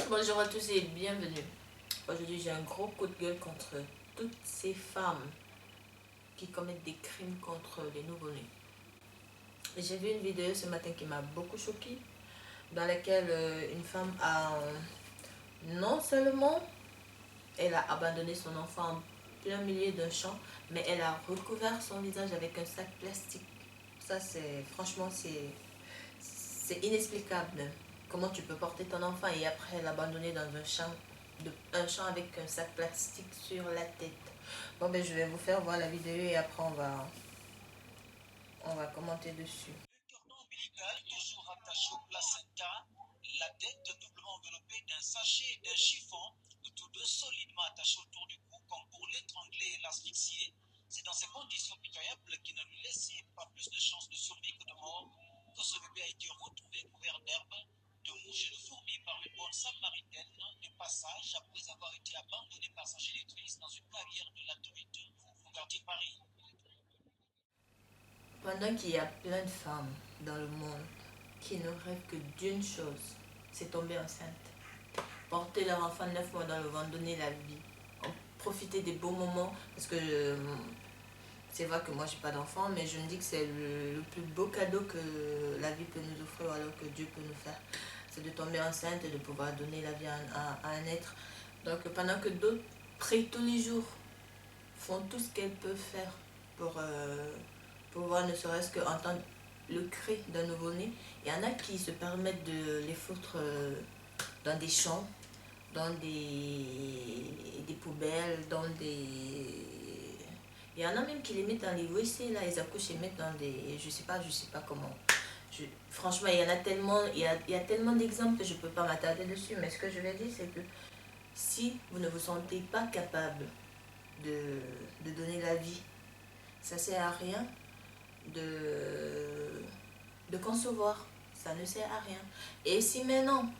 Bonjour à tous et bienvenue. Aujourd'hui, j'ai un gros coup de gueule contre toutes ces femmes qui commettent des crimes contre les nouveau-nés. J'ai vu une vidéo ce matin qui m'a beaucoup choquée, dans laquelle une femme a non seulement elle a abandonné son enfant en plein milieu d'un champ, mais elle a recouvert son visage avec un sac plastique. Ça, c'est franchement, c'est inexplicable même. Comment tu peux porter ton enfant et après l'abandonner dans un champ avec un sac plastique sur la tête. Bon ben je vais vous faire voir la vidéo et après on va commenter dessus. Le cordon ombilical toujours attaché au placenta, la tête doublement enveloppée d'un sachet et d'un chiffon, tous deux solidement attachés autour du cou comme pour l'étrangler et l'asphyxier. C'est dans ces conditions pitoyables qui ne lui laissaient pas plus de chances de survie que de mort que ce bébé a été retrouvé couvert d'herbe, de mouches et de fourmis par une bonne samaritaine de passage après avoir été abandonné par sa génitrice dans une clairière de la Torite au quartier Paris. Pendant qu'il y a plein de femmes dans le monde qui ne rêvent que d'une chose, c'est tomber enceinte. Porter leur enfant 9 mois dans le ventre, donner la vie, profiter des beaux moments, parce que c'est vrai que moi j'ai pas d'enfant, mais je me dis que c'est le plus beau cadeau que la vie peut nous offrir, alors que Dieu peut nous faire. C'est de tomber enceinte et de pouvoir donner la vie à un être. Donc pendant que d'autres prient tous les jours, font tout ce qu'elles peuvent faire pour pouvoir ne serait-ce qu'entendre le cri d'un nouveau-né, il y en a qui se permettent de les foutre dans des champs, dans des poubelles, dans des... Il y en a même qui les mettent dans les WC, là, ils accouchent et mettent dans des... Je sais pas comment. Franchement, il y en a tellement, il y a tellement d'exemples que je ne peux pas m'attarder dessus, mais ce que je vais dire, c'est que si vous ne vous sentez pas capable de donner la vie, ça ne sert à rien de, de concevoir, ça ne sert à rien. Et si maintenant,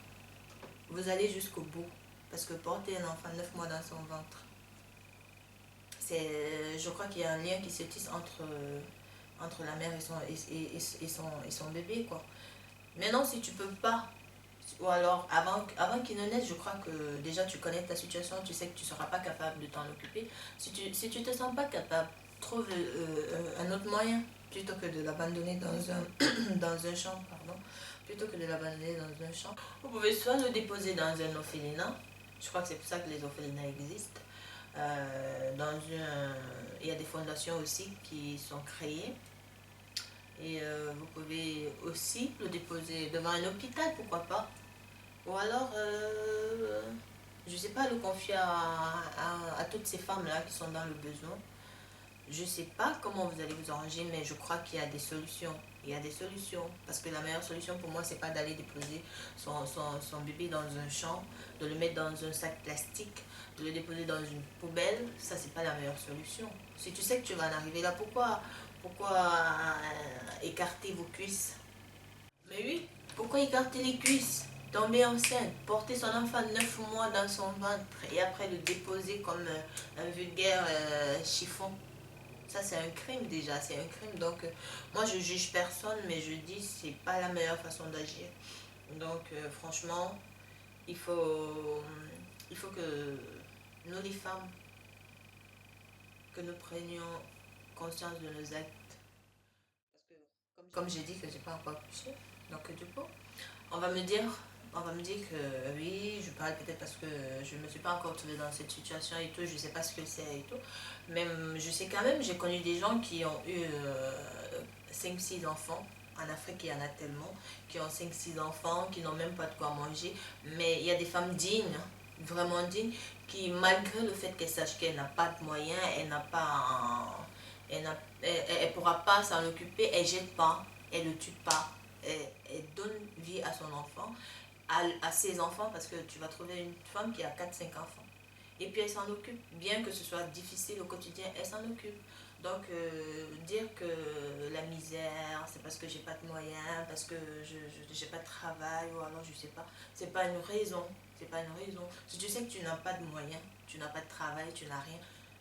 vous allez jusqu'au bout, parce que porter un enfant 9 mois dans son ventre, je crois qu'il y a un lien qui se tisse entre la mère et son bébé, quoi. Maintenant, si tu peux pas, ou alors avant qu'il ne naisse, je crois que déjà tu connais ta situation, tu sais que tu ne seras pas capable de t'en occuper. Si tu te sens pas capable, trouve un autre moyen plutôt que de l'abandonner dans un champ, pardon. Plutôt que de l'abandonner dans un champ. Vous pouvez soit le déposer dans un orphelinat, je crois que c'est pour ça que les orphelinats existent. Il y a des fondations aussi qui sont créées. Et vous pouvez aussi le déposer devant un hôpital, pourquoi pas. Ou alors, je sais pas, le confier à toutes ces femmes-là qui sont dans le besoin. Je sais pas comment vous allez vous arranger, mais je crois qu'il y a des solutions. Il y a des solutions. Parce que la meilleure solution pour moi, c'est pas d'aller déposer son bébé dans un champ, de le mettre dans un sac plastique, de le déposer dans une poubelle. Ça, c'est pas la meilleure solution. Si tu sais que tu vas en arriver là, pourquoi écarter vos cuisses? Mais oui, pourquoi écarter les cuisses? Tomber enceinte, porter son enfant 9 mois dans son ventre et après le déposer comme un vulgaire chiffon. Ça, c'est un crime déjà, c'est un crime. Donc, moi, je juge personne, mais je dis c'est pas la meilleure façon d'agir. Donc, franchement, il faut, il faut que nous, les femmes, que nous prenions conscience de nos actes. Parce que, comme j'ai dit que j'ai pas encore accouché, donc du coup, on va me dire, on va me dire que oui, je parle peut-être parce que je ne me suis pas encore trouvée dans cette situation et tout, je sais pas ce que c'est et tout. Mais je sais quand même, j'ai connu des gens qui ont eu 5-6 enfants. En Afrique, il y en a tellement qui ont 5-6 enfants, qui n'ont même pas de quoi manger. Mais il y a des femmes dignes, vraiment dignes, qui malgré le fait qu'elles sachent qu'elle n'a pas de moyens, elle n'a pas... Elle pourra pas s'en occuper, elle jette pas, elle ne tue pas, elle donne vie à son enfant, à ses enfants, parce que tu vas trouver une femme qui a 4-5 enfants. Et puis elle s'en occupe, bien que ce soit difficile au quotidien, elle s'en occupe. Donc dire que la misère, c'est parce que j'ai pas de moyens, parce que je n'ai pas de travail, ou alors je sais pas, c'est pas une raison. C'est pas une raison. Si tu sais que tu n'as pas de moyens, tu n'as pas de travail, tu n'as rien,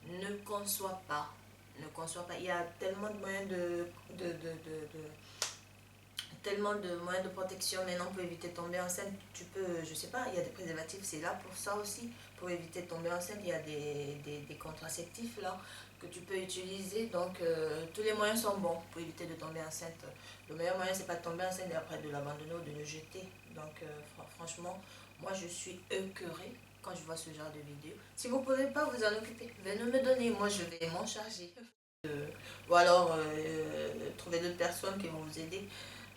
ne conçois pas. Ne conçois pas. Il y a tellement de moyens tellement de moyens de protection maintenant pour éviter de tomber enceinte. Tu peux, je sais pas, il y a des préservatifs, c'est là pour ça aussi, pour éviter de tomber enceinte. Il y a des contraceptifs là que tu peux utiliser. Donc tous les moyens sont bons pour éviter de tomber enceinte. Le meilleur moyen, c'est pas de tomber enceinte et après de l'abandonner ou de le jeter. Donc franchement, moi je suis écœurée quand je vois ce genre de vidéo. Si vous ne pouvez pas vous en occuper, venez me donner, moi je vais m'en charger. Ou alors trouver d'autres personnes qui vont vous aider.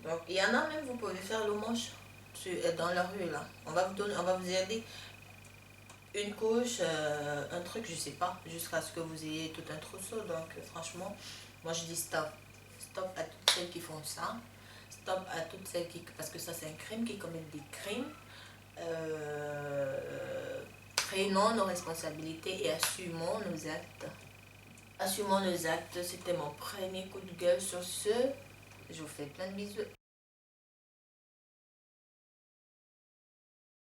Donc il y en a même, vous pouvez faire le manche dans la rue là. On va vous donner, on va vous aider une couche, un truc, je sais pas, jusqu'à ce que vous ayez tout un trousseau. Donc franchement, moi je dis stop. Stop à toutes celles qui font ça. Stop à toutes celles qui... Parce que ça c'est un crime, qui commettent des crimes. Prenons nos responsabilités et assumons nos actes. Assumons nos actes, c'était mon premier coup de gueule sur ce. Je vous fais plein de bisous.